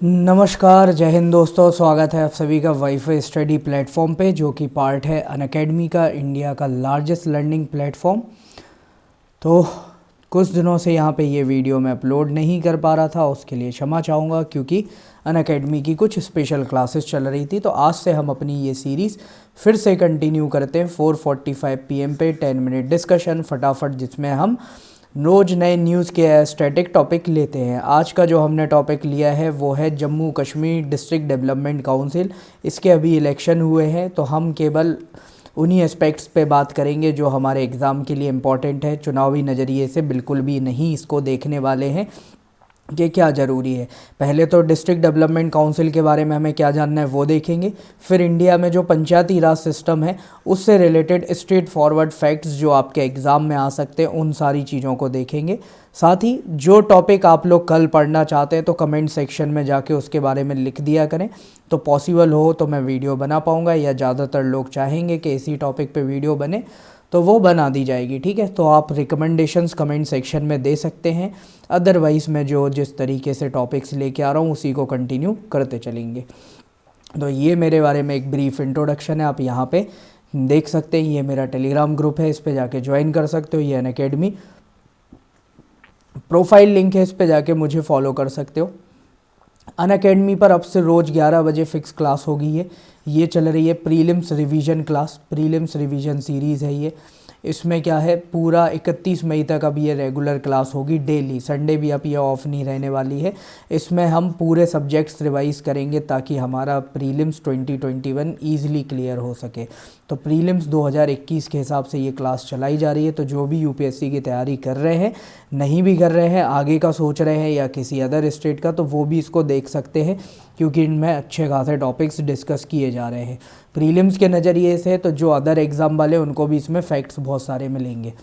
नमस्कार, जय हिंद दोस्तों। स्वागत है आप सभी का वाईफाई स्टडी प्लेटफॉर्म पे, जो कि पार्ट है अनअकैडमी का, इंडिया का लार्जेस्ट लर्निंग प्लेटफॉर्म। तो कुछ दिनों से यहाँ पे ये वीडियो मैं अपलोड नहीं कर पा रहा था, उसके लिए क्षमा चाहूँगा, क्योंकि अनअकैडमी की कुछ स्पेशल क्लासेस चल रही थी। तो आज से हम अपनी ये सीरीज़ फिर से कंटिन्यू करते हैं 4:45 PM पे 10 मिनट डिस्कशन फटाफट, जिसमें हम रोज़ नए न्यूज़ के स्टैटिक टॉपिक लेते हैं। आज का जो हमने टॉपिक लिया है वो है Jammu Kashmir district development council. इसके अभी इलेक्शन हुए हैं, तो हम केवल उन्हीं एस्पेक्ट्स पे बात करेंगे जो हमारे एग्ज़ाम के लिए इम्पॉर्टेंट है। चुनावी नज़रिए से बिल्कुल भी नहीं इसको देखने वाले हैं कि क्या ज़रूरी है। पहले तो डिस्ट्रिक्ट डेवलपमेंट काउंसिल के बारे में हमें क्या जानना है वो देखेंगे, फिर इंडिया में जो पंचायती राज सिस्टम है उससे रिलेटेड स्ट्रेट फॉरवर्ड फैक्ट्स जो आपके एग्ज़ाम में आ सकते हैं, उन सारी चीज़ों को देखेंगे। साथ ही जो टॉपिक आप लोग कल पढ़ना चाहते हैं तो कमेंट सेक्शन में जाके उसके बारे में लिख दिया करें, तो पॉसिबल हो तो मैं वीडियो बना पाऊँगा, या ज़्यादातर लोग चाहेंगे कि इसी टॉपिक पे वीडियो बने तो वो बना दी जाएगी। ठीक है, तो आप रिकमेंडेशंस कमेंट सेक्शन में दे सकते हैं। अदरवाइज़ मैं जो जिस तरीके से टॉपिक्स लेके आ रहा हूँ उसी को कंटिन्यू करते चलेंगे। तो ये मेरे बारे में एक ब्रीफ इंट्रोडक्शन है, आप यहाँ पे देख सकते हैं। ये मेरा टेलीग्राम ग्रुप है, इस पे जाके ज्वाइन कर सकते हो। ये अनअकैडमी प्रोफाइल लिंक है, इस पे जाके मुझे फॉलो कर सकते हो। अनअकैडमी पर अब से रोज़ 11 बजे फ़िक्स क्लास होगी। ये चल रही है prelims revision class, prelims revision series है ये। इसमें क्या है, पूरा 31 मई तक अब ये रेगुलर क्लास होगी डेली, संडे भी अब ये ऑफ नहीं रहने वाली है। इसमें हम पूरे सब्जेक्ट्स रिवाइज़ करेंगे ताकि हमारा प्रीलिम्स 2021 ईज़िली क्लियर हो सके। तो प्रीलिम्स 2021 के हिसाब से ये क्लास चलाई जा रही है। तो जो भी यूपीएससी की तैयारी कर रहे हैं, नहीं भी कर रहे हैं, आगे का सोच रहे हैं या किसी अदर स्टेट का, तो वो भी इसको देख सकते हैं, क्योंकि इनमें अच्छे खासे टॉपिक्स डिस्कस किए जा रहे हैं प्रीलिम्स के नज़रिए से। तो जो अदर एग्ज़ाम वाले उनको भी इसमें फैक्ट्स बहुत सारे मिलेंगे।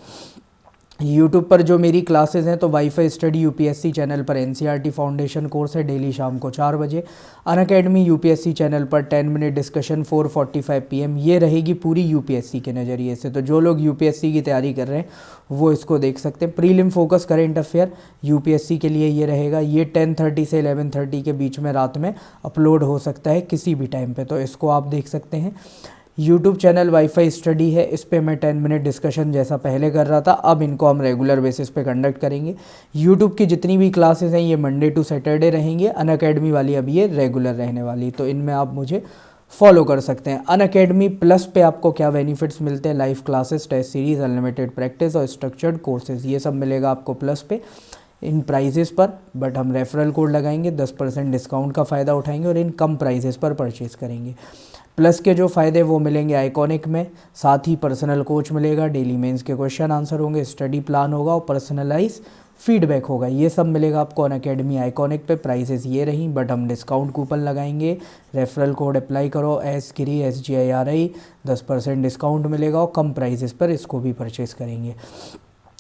यूट्यूब पर जो मेरी क्लासेस हैं, तो वाईफाई स्टडी यूपीएससी चैनल पर एनसीईआरटी फाउंडेशन कोर्स है डेली शाम को 4 बजे। अनअकैडमी यूपीएससी चैनल पर 10 मिनट डिस्कशन 4:45 PM, ये रहेगी पूरी यूपीएससी के नज़रिए से। तो जो लोग यूपीएससी की तैयारी कर रहे हैं वो इसको देख सकते हैं। Prelim focus current affair UPSC के लिए ये रहेगा। ये 10:30 से 11:30 के बीच में रात में अपलोड हो सकता है किसी भी टाइम पे, तो इसको आप देख सकते हैं। यूट्यूब चैनल वाईफाई स्टडी है, इस पे मैं 10 मिनट डिस्कशन जैसा पहले कर रहा था, अब इनको हम रेगुलर बेसिस पे कंडक्ट करेंगे। यूट्यूब की जितनी भी क्लासेस हैं ये मंडे टू सैटरडे रहेंगे। अनअकैडमी वाली अब ये रेगुलर रहने वाली, तो इनमें आप मुझे फॉलो कर सकते हैं। अनअकैडमी प्लस पे आपको क्या बेनिफिट्स मिलते हैं, live classes, test series, unlimited practice और स्ट्रक्चर्ड कोर्सेज, ये सब मिलेगा आपको प्लस पे इन प्राइजेस पर। बट हम रेफरल कोड लगाएंगे, 10% डिस्काउंट का फ़ायदा उठाएंगे और इन कम प्राइजेस पर परचेज़ करेंगे। प्लस के जो फ़ायदे वो मिलेंगे आइकॉनिक में, साथ ही पर्सनल कोच मिलेगा, डेली मेंस के क्वेश्चन आंसर होंगे, स्टडी प्लान होगा और पर्सनलाइज फीडबैक होगा। ये सब मिलेगा आपको अनअकैडमी आइकॉनिक पे। प्राइसेस ये रही, बट हम डिस्काउंट कूपन लगाएंगे। रेफरल कोड अप्लाई करो SGRI SGIRI, 10% डिस्काउंट मिलेगा और कम प्राइसेस पर इसको भी परचेज़ करेंगे।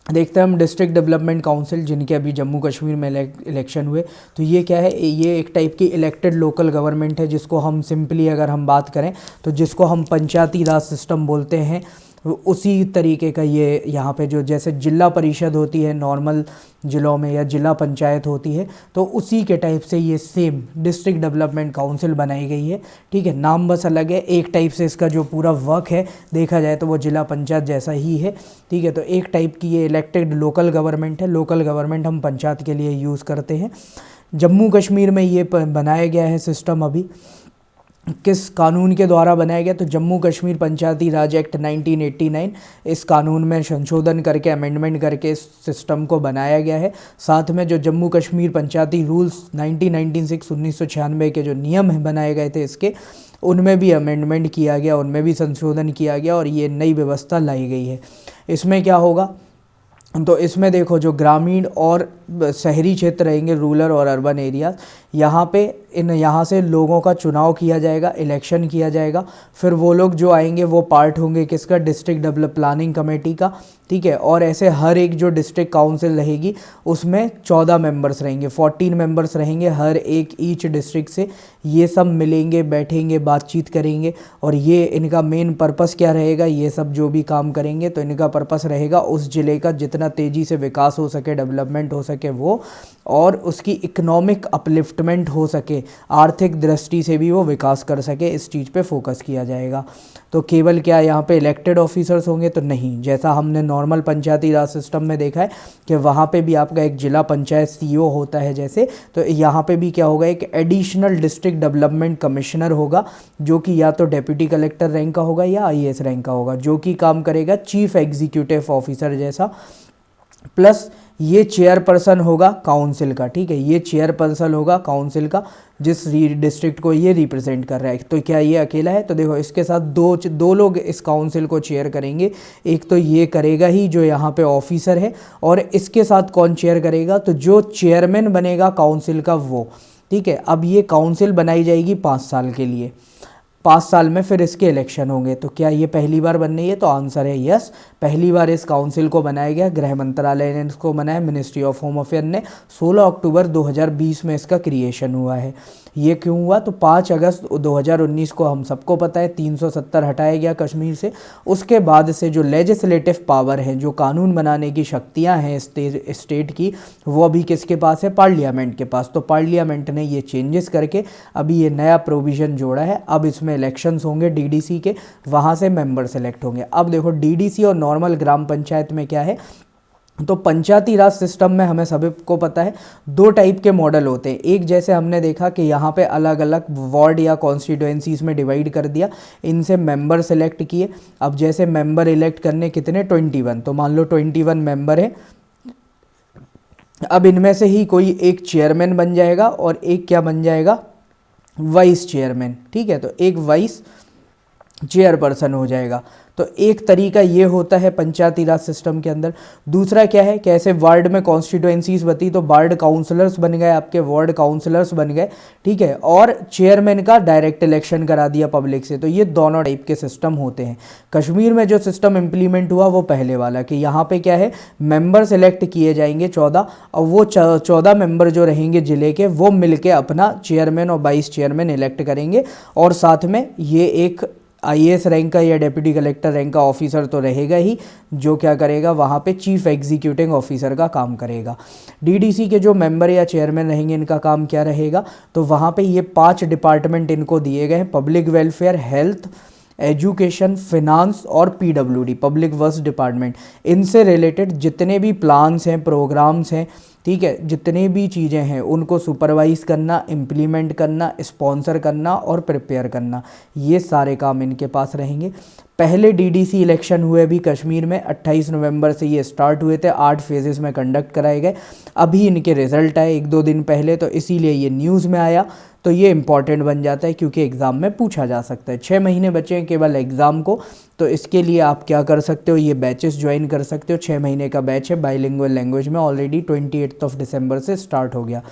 देखते हैं हम डिस्ट्रिक्ट डेवलपमेंट काउंसिल, जिनके अभी जम्मू कश्मीर में इलेक्शन हुए। तो ये क्या है, ये एक टाइप की इलेक्टेड लोकल गवर्नमेंट है, जिसको हम सिंपली अगर हम बात करें तो जिसको हम पंचायती राज सिस्टम बोलते हैं, उसी तरीके का ये यहाँ पे जो जैसे जिला परिषद होती है नॉर्मल ज़िलों में या जिला पंचायत होती है, तो उसी के टाइप से ये सेम डिस्ट्रिक्ट डेवलपमेंट काउंसिल बनाई गई है। ठीक है, नाम बस अलग है, एक टाइप से इसका जो पूरा वर्क है देखा जाए तो वो जिला पंचायत जैसा ही है। ठीक है, तो एक टाइप की ये इलेक्टेड लोकल गवर्नमेंट है। लोकल गवर्नमेंट हम पंचायत के लिए यूज़ करते हैं। जम्मू कश्मीर में ये बनाया गया है सिस्टम, अभी किस कानून के द्वारा बनाया गया, तो जम्मू कश्मीर पंचायती राज एक्ट 1989, इस कानून में संशोधन करके अमेंडमेंट करके इस सिस्टम को बनाया गया है। साथ में जो जम्मू कश्मीर पंचायती रूल्स 1996 के जो नियम बनाए गए थे इसके, उनमें भी अमेंडमेंट किया गया, उनमें भी संशोधन किया गया और ये नई व्यवस्था लाई गई है। इसमें क्या होगा, तो इसमें देखो जो ग्रामीण और शहरी क्षेत्र रहेंगे, रूरल और अर्बन एरियाज, यहाँ पे यहाँ से लोगों का चुनाव किया जाएगा, इलेक्शन किया जाएगा। फिर वो लोग जो आएंगे वो पार्ट होंगे किसका, डिस्ट्रिक्ट डेवलप प्लानिंग कमेटी का। ठीक है, और ऐसे हर एक जो डिस्ट्रिक्ट काउंसिल रहेगी उसमें 14 मेंबर्स रहेंगे, 14 मेंबर्स रहेंगे हर एक ईच डिस्ट्रिक्ट से। ये सब मिलेंगे, बैठेंगे, बातचीत करेंगे और ये इनका मेन पर्पस क्या रहेगा, ये सब जो भी काम करेंगे तो इनका पर्पस रहेगा उस ज़िले का जितना तेज़ी से विकास हो सके, डेवलपमेंट हो सके वो, और उसकी इकोनॉमिक अपलिफ्टमेंट हो सके, आर्थिक दृष्टि से भी वो विकास कर सके, इस चीज़ पे फोकस किया जाएगा। तो केवल क्या यहाँ पे इलेक्टेड ऑफिसर्स होंगे, तो नहीं, जैसा हमने नॉर्मल पंचायती राज सिस्टम में देखा है कि वहाँ पे भी आपका एक जिला पंचायत सीईओ होता है जैसे, तो यहाँ पे भी क्या होगा, एक एडिशनल डिस्ट्रिक्ट डेवलपमेंट कमिश्नर होगा, जो कि या तो डेप्यूटी कलेक्टर रैंक का होगा या आईएएस रैंक का होगा, जो कि काम करेगा चीफ एग्जीक्यूटिव ऑफिसर जैसा। प्लस ये चेयरपर्सन होगा काउंसिल का, ठीक है, ये चेयरपर्सन होगा काउंसिल का, जिस डिस्ट्रिक्ट को ये रिप्रेजेंट कर रहा है। तो क्या ये अकेला है? तो देखो इसके साथ दो लोग इस काउंसिल को चेयर करेंगे। एक तो ये करेगा ही जो यहाँ पे ऑफिसर है, और इसके साथ कौन चेयर करेगा? तो जो चेयरमैन बनेगा काउंसिल का वो, ठीक है। अब ये काउंसिल बनाई जाएगी 5 साल के लिए, 5 साल में फिर इसके इलेक्शन होंगे। तो क्या ये पहली बार बन रही है? तो आंसर है यस, पहली बार इस काउंसिल को बनाया गया, गृह मंत्रालय ने इसको बनाया, मिनिस्ट्री ऑफ होम अफेयर ने 16 अक्टूबर 2020 में इसका क्रिएशन हुआ है। ये क्यों हुआ? तो 5 अगस्त 2019 को हम सबको पता है 370 हटाया गया कश्मीर से। उसके बाद से जो लेजिस्लेटिव पावर है, जो कानून बनाने की शक्तियां हैं स्टेट की, वो अभी किसके पास है? पार्लियामेंट के पास। तो पार्लियामेंट ने ये चेंजेस करके अभी ये नया प्रोविज़न जोड़ा है। अब इसमें इलेक्शंस होंगे डीडीसी के, वहाँ से मेंबर सेलेक्ट होंगे। अब देखो डीडीसी और नॉर्मल ग्राम पंचायत में क्या है, तो पंचायती राज सिस्टम में हमें सभी को पता है 2 टाइप के मॉडल होते हैं। एक जैसे हमने देखा कि यहाँ पे अलग अलग वार्ड या कॉन्स्टिट्यूएंसीज में डिवाइड कर दिया, इनसे मेंबर सेलेक्ट किए। अब जैसे मेंबर इलेक्ट करने कितने? 21, तो मान लो 21 मेंबर है। अब इनमें से ही कोई एक चेयरमैन बन जाएगा और एक क्या बन जाएगा? वाइस चेयरमैन, ठीक है। तो एक वाइस चेयरपर्सन हो जाएगा। तो एक तरीका ये होता है पंचायती राज सिस्टम के अंदर। दूसरा क्या है, कैसे वार्ड में कॉन्स्टिट्यूएंसीज बती, तो वार्ड काउंसलर्स बन गए, आपके वार्ड काउंसलर्स बन गए, ठीक है, और चेयरमैन का डायरेक्ट इलेक्शन करा दिया पब्लिक से। तो ये दोनों टाइप के सिस्टम होते हैं। कश्मीर में जो सिस्टम इम्प्लीमेंट हुआ वो पहले वाला, कि यहाँ पे क्या है, मेंबर सेलेक्ट किए जाएंगे 14, और वो 14 मेंबर जो रहेंगे जिले के, वो मिलके अपना चेयरमैन और वाइस चेयरमैन इलेक्ट करेंगे। और साथ में ये एक आईएएस रैंक का या डेप्यूटी कलेक्टर रैंक का ऑफिसर तो रहेगा ही, जो क्या करेगा, वहाँ पे चीफ एग्जीक्यूटिव ऑफिसर का काम करेगा। डीडीसी के जो मेंबर या चेयरमैन रहेंगे, इनका काम क्या रहेगा? तो वहाँ पे ये 5 डिपार्टमेंट इनको दिए गए हैं, public welfare, health, education, finance और पीडब्ल्यूडी, पब्लिक वर्क्स डिपार्टमेंट। इनसे रिलेटेड जितने भी प्लान्स हैं, प्रोग्राम्स हैं, ठीक है, जितने भी चीज़ें हैं, उनको सुपरवाइज़ करना, इम्प्लीमेंट करना, स्पॉन्सर करना और प्रिपेयर करना, ये सारे काम इनके पास रहेंगे। पहले डीडीसी इलेक्शन हुए भी कश्मीर में 28 नवंबर से ये स्टार्ट हुए थे, 8 फेजेस में कंडक्ट कराए गए। अभी इनके रिजल्ट आए 1-2 दिन पहले, तो इसीलिए ये न्यूज़ में आया। तो ये इंपॉर्टेंट बन जाता है क्योंकि एग्ज़ाम में पूछा जा सकता है। 6 महीने बचे हैं केवल एग्ज़ाम को, तो इसके लिए आप क्या कर सकते हो, ये बैचेस ज्वाइन कर सकते हो। 6 महीने का बैच है बाइलिंगुअल लैंग्वेज में, ऑलरेडी 28 दिसंबर से स्टार्ट हो गया।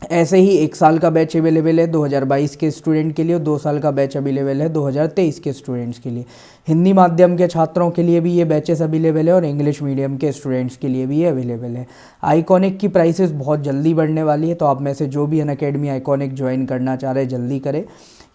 ऐसे ही 1 साल का बैच अवेलेबल है 2022 के स्टूडेंट के लिए, 2 साल का बैच अवेलेबल है 2023 के स्टूडेंट्स के लिए। हिंदी माध्यम के छात्रों के लिए भी ये बैचेस अवेलेबल है और इंग्लिश मीडियम के स्टूडेंट्स के लिए भी ये अवेलेबल है। आइकॉनिक की प्राइसेस बहुत जल्दी बढ़ने वाली है, तो आप में से जो भी अनअकैडमी आइकॉनिक ज्वाइन करना चाह रहे हैं जल्दी करें।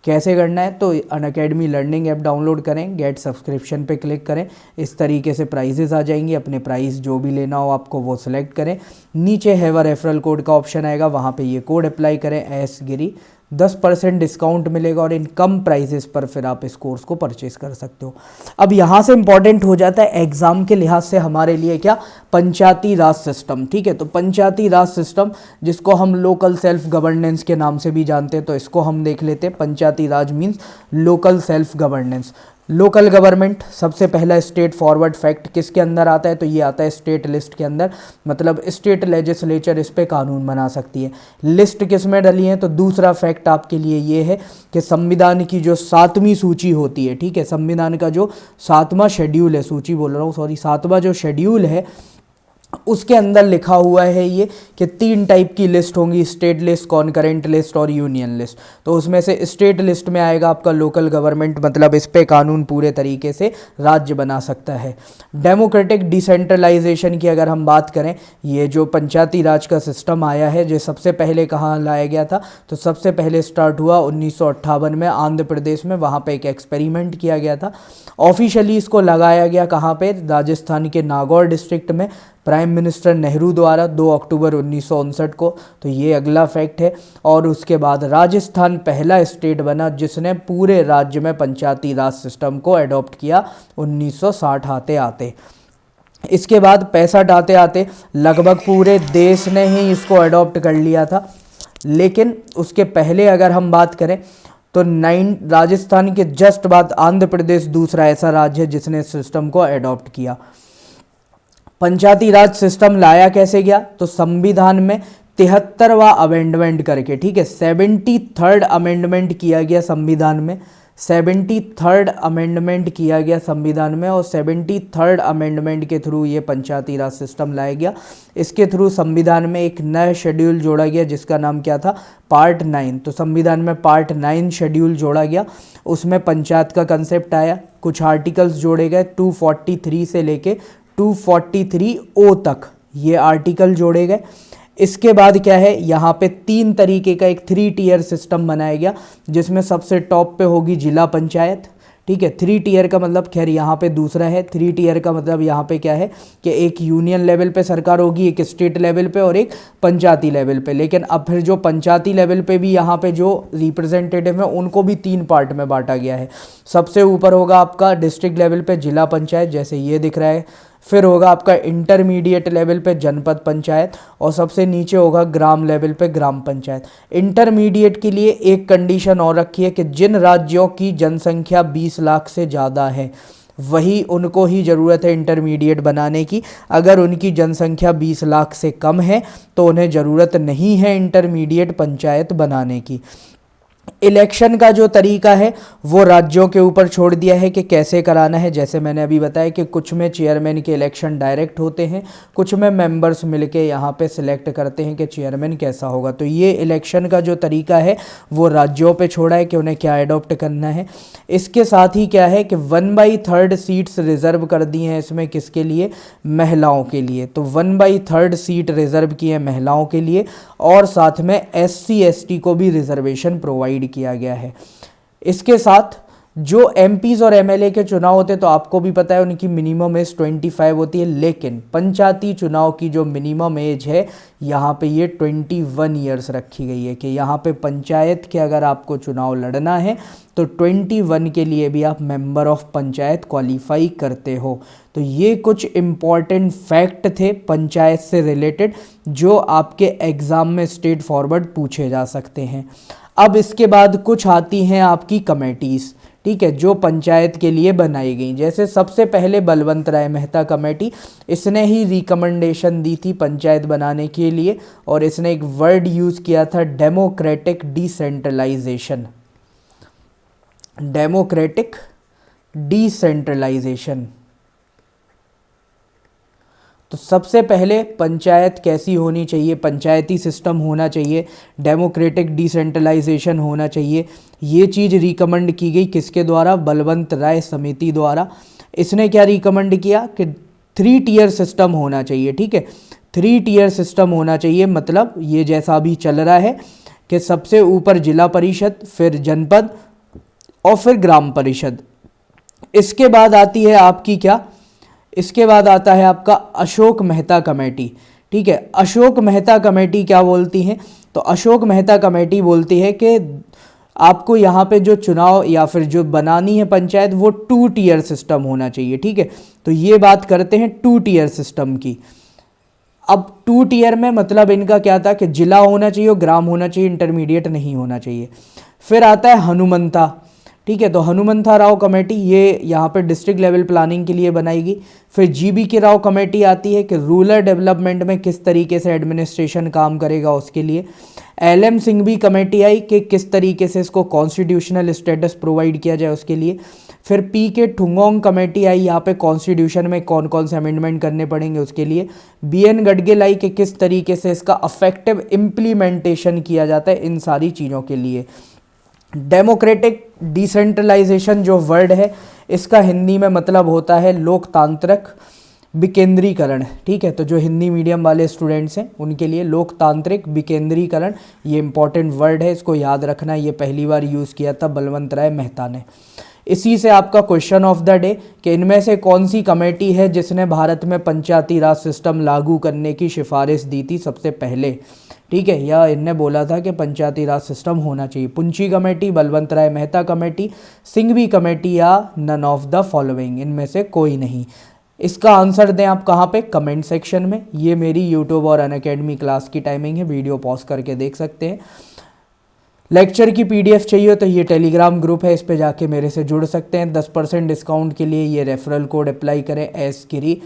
कैसे करना है? तो अनअकैडमी लर्निंग ऐप डाउनलोड करें, गेट सब्सक्रिप्शन पे क्लिक करें, इस तरीके से प्राइजेस आ जाएंगी। अपने प्राइस जो भी लेना हो आपको वो सिलेक्ट करें, नीचे हैव अ रेफरल कोड का ऑप्शन आएगा, वहाँ पे ये कोड अप्लाई करें, एस गिरी, 10% डिस्काउंट मिलेगा और इन कम प्राइसेस पर फिर आप इस कोर्स को परचेज कर सकते हो। अब यहाँ से इंपॉर्टेंट हो जाता है एग्जाम के लिहाज से हमारे लिए क्या, पंचायती राज सिस्टम, ठीक है। तो पंचायती राज सिस्टम, जिसको हम लोकल सेल्फ गवर्नेंस के नाम से भी जानते हैं, तो इसको हम देख लेते हैं। Panchayati raj means local self governance. Local government, सबसे पहला स्टेट फॉरवर्ड फैक्ट किसके अंदर आता है? तो ये आता है स्टेट लिस्ट के अंदर, मतलब स्टेट लेजिस्लेचर इस पे कानून बना सकती है। लिस्ट किस में डली है? तो दूसरा फैक्ट आपके लिए ये है कि संविधान की जो 7वीं सूची होती है, ठीक है, संविधान का जो 7वां शेड्यूल है, सूची बोल रहा हूँ सॉरी, 7वां जो शेड्यूल है, उसके अंदर लिखा हुआ है ये कि 3 टाइप की लिस्ट होंगी, स्टेट लिस्ट, कॉन्करेंट लिस्ट और यूनियन लिस्ट। तो उसमें से स्टेट लिस्ट में आएगा आपका लोकल गवर्नमेंट, मतलब इस पे कानून पूरे तरीके से राज्य बना सकता है। डेमोक्रेटिक डिसेंट्रलाइजेशन की अगर हम बात करें, ये जो पंचायती राज का सिस्टम आया है, जो सबसे पहले कहाँ लाया गया था? तो सबसे पहले स्टार्ट हुआ 1958 में आंध्र प्रदेश में, वहाँ पे एक एक्सपेरिमेंट किया गया था। ऑफिशियली इसको लगाया गया कहाँ पे? राजस्थान के नागौर डिस्ट्रिक्ट में, प्राइम मिनिस्टर नेहरू द्वारा 2 अक्टूबर 1959 को। तो ये अगला फैक्ट है। और उसके बाद राजस्थान पहला स्टेट बना जिसने पूरे राज्य में पंचायती राज सिस्टम को अडॉप्ट किया 1960 आते आते। इसके बाद 65 आते आते लगभग पूरे देश ने ही इसको अडॉप्ट कर लिया था। लेकिन उसके पहले अगर हम बात करें तो राजस्थान के जस्ट बाद आंध्र प्रदेश दूसरा ऐसा राज्य है जिसने इस सिस्टम को अडॉप्ट किया। पंचायती राज सिस्टम लाया कैसे गया? तो संविधान में 73वां अमेंडमेंट करके, ठीक है, 73rd अमेंडमेंट किया गया संविधान में, 73rd अमेंडमेंट किया गया संविधान में। और 73rd अमेंडमेंट के थ्रू ये पंचायती राज सिस्टम लाया गया। इसके थ्रू संविधान में एक नया शेड्यूल जोड़ा गया जिसका नाम क्या था? पार्ट 9। तो संविधान में पार्ट 9 शेड्यूल जोड़ा गया, उसमें पंचायत का कंसेप्ट आया, कुछ आर्टिकल्स जोड़े गए 243 से लेके 243O तक ये आर्टिकल जोड़े गए। इसके बाद क्या है, यहाँ पे 3 तरीके का एक 3 टियर सिस्टम बनाया गया जिसमें सबसे टॉप पे होगी जिला पंचायत, ठीक है। 3 टियर का मतलब खैर यहाँ पे दूसरा है। 3 टियर का मतलब यहाँ पे क्या है कि एक यूनियन लेवल पे सरकार होगी, एक स्टेट लेवल पे और एक पंचायती लेवल पे। लेकिन अब फिर जो पंचायती लेवल पे भी यहाँ पे जो रिप्रेजेंटेटिव हैं उनको भी 3 पार्ट में बांटा गया है। सबसे ऊपर होगा आपका डिस्ट्रिक्ट लेवल पे जिला पंचायत, जैसे ये दिख रहा है। फिर होगा आपका इंटरमीडिएट लेवल पे जनपद पंचायत और सबसे नीचे होगा ग्राम लेवल पे ग्राम पंचायत। इंटरमीडिएट के लिए एक कंडीशन और रखी है कि जिन राज्यों की जनसंख्या 20 लाख से ज़्यादा है वही उनको ही ज़रूरत है इंटरमीडिएट बनाने की। अगर उनकी जनसंख्या 20 लाख से कम है तो उन्हें ज़रूरत नहीं है इंटरमीडिएट पंचायत बनाने की। इलेक्शन का जो तरीका है वो राज्यों के ऊपर छोड़ दिया है कि कैसे कराना है। जैसे मैंने अभी बताया कि कुछ में चेयरमैन के इलेक्शन डायरेक्ट होते हैं, कुछ में मेंबर्स मिलके यहाँ पे सिलेक्ट करते हैं कि चेयरमैन कैसा होगा। तो ये इलेक्शन का जो तरीका है वो राज्यों पे छोड़ा है कि उन्हें क्या अडॉप्ट करना है। इसके साथ ही क्या है कि 1/3 सीट्स रिजर्व कर दी हैं इसमें, किसके लिए? महिलाओं के लिए। तो 1/3 सीट रिजर्व की है महिलाओं के लिए और साथ में SC ST को भी रिजर्वेशन प्रोवाइड किया गया है। इसके साथ जो MPs और MLA के चुनाव होते हैं तो आपको भी पता है उनकी मिनिमम एज 25 होती है, लेकिन पंचायती चुनाव की जो मिनिमम एज है यहाँ पे ये 21 ईयर्स रखी गई है कि यहाँ पे पंचायत के अगर आपको चुनाव लड़ना है तो 21 के लिए भी आप मेंबर ऑफ पंचायत क्वालिफाई करते हो। तो ये कुछ इम्पॉर्टेंट फैक्ट थे पंचायत से रिलेटेड जो आपके एग्ज़ाम में स्ट्रेट फॉरवर्ड पूछे जा सकते हैं। अब इसके बाद कुछ आती हैं आपकी कमेटीज़, ठीक है, जो पंचायत के लिए बनाई गई। जैसे सबसे पहले बलवंत राय मेहता कमेटी, इसने ही रिकमेंडेशन दी थी पंचायत बनाने के लिए और इसने एक वर्ड यूज़ किया था डेमोक्रेटिक डिसेंट्रलाइजेशन। Democratic decentralisation. तो सबसे पहले पंचायत कैसी होनी चाहिए, पंचायती सिस्टम होना चाहिए, डेमोक्रेटिक डिसेंट्रलाइजेशन होना चाहिए। ये चीज़ रिकमेंड की गई किसके द्वारा? बलवंत राय समिति द्वारा। इसने क्या रिकमेंड किया कि 3 टियर सिस्टम होना चाहिए, ठीक है, 3 टियर सिस्टम होना चाहिए। मतलब ये जैसा अभी चल रहा है कि सबसे ऊपर जिला परिषद, फिर जनपद और फिर ग्राम परिषद। इसके बाद आती है आपकी क्या? इसके बाद आता है आपका अशोक मेहता कमेटी, ठीक है। अशोक मेहता कमेटी क्या बोलती है? तो अशोक मेहता कमेटी बोलती है कि आपको यहाँ पे जो चुनाव या फिर जो बनानी है पंचायत वो 2 टियर सिस्टम होना चाहिए, ठीक है। तो ये बात करते हैं 2 टियर सिस्टम की। अब 2 टियर में मतलब इनका क्या था कि जिला होना चाहिए और ग्राम होना चाहिए, इंटरमीडिएट नहीं होना चाहिए। फिर आता है हनुमंता, ठीक है। तो हनुमंथा राव कमेटी ये यहाँ पे डिस्ट्रिक्ट लेवल प्लानिंग के लिए बनाएगी। फिर GB के राव कमेटी आती है कि रूरल डेवलपमेंट में किस तरीके से एडमिनिस्ट्रेशन काम करेगा उसके लिए। LM सिंघवी कमेटी आई कि किस तरीके से इसको कॉन्स्टिट्यूशनल स्टेटस प्रोवाइड किया जाए उसके लिए। फिर PK ठुंगोंग कमेटी आई, यहाँ पे कॉन्स्टिट्यूशन में कौन कौन से अमेंडमेंट करने पड़ेंगे उसके लिए। BN गडगिल आई कि किस तरीके से इसका अफेक्टिव इम्प्लीमेंटेशन किया जाता है इन सारी चीज़ों के लिए। डेमोक्रेटिक डिसेंट्रलाइजेशन जो वर्ड है इसका हिंदी में मतलब होता है लोकतांत्रिक विकेंद्रीकरण, ठीक है। तो जो हिंदी मीडियम वाले स्टूडेंट्स हैं उनके लिए लोकतांत्रिक विकेंद्रीकरण ये इंपॉर्टेंट वर्ड है, इसको याद रखना। ये पहली बार यूज़ किया था बलवंत राय मेहता ने। इसी से आपका क्वेश्चन ऑफ द डे कि इनमें से कौन सी कमेटी है जिसने भारत में पंचायती राज सिस्टम लागू करने की सिफारिश दी थी सबसे पहले, ठीक है। या इनने बोला था कि पंचायती राज सिस्टम होना चाहिए। पुंची कमेटी, बलवंत राय मेहता कमेटी, सिंघवी कमेटी या नन ऑफ द फॉलोइंग, इनमें से कोई नहीं। इसका आंसर दें आप कहाँ पे, कमेंट सेक्शन में। ये मेरी यूट्यूब और अनअकैडमी क्लास की टाइमिंग है, वीडियो पॉज करके देख सकते हैं। लेक्चर की पीडीएफ चाहिए तो ये टेलीग्राम ग्रुप है, इस पे जाके मेरे से जुड़ सकते हैं। 10% डिस्काउंट के लिए ये रेफरल कोड अप्लाई करें एस गिरी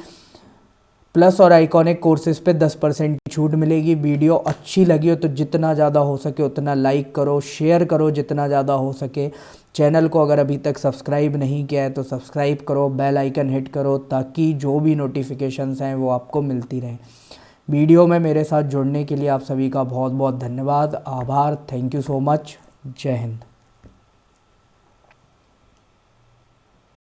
प्लस, और आइकॉनिक कोर्सेज पे 10% की छूट मिलेगी। वीडियो अच्छी लगी हो तो जितना ज़्यादा हो सके उतना लाइक करो, शेयर करो जितना ज़्यादा हो सके। चैनल को अगर अभी तक सब्सक्राइब नहीं किया है तो सब्सक्राइब करो, बेल आइकन हिट करो ताकि जो भी नोटिफिकेशंस हैं वो आपको मिलती रहें। वीडियो में मेरे साथ जुड़ने के लिए आप सभी का बहुत बहुत धन्यवाद, आभार, थैंक यू सो मच। जय हिंद।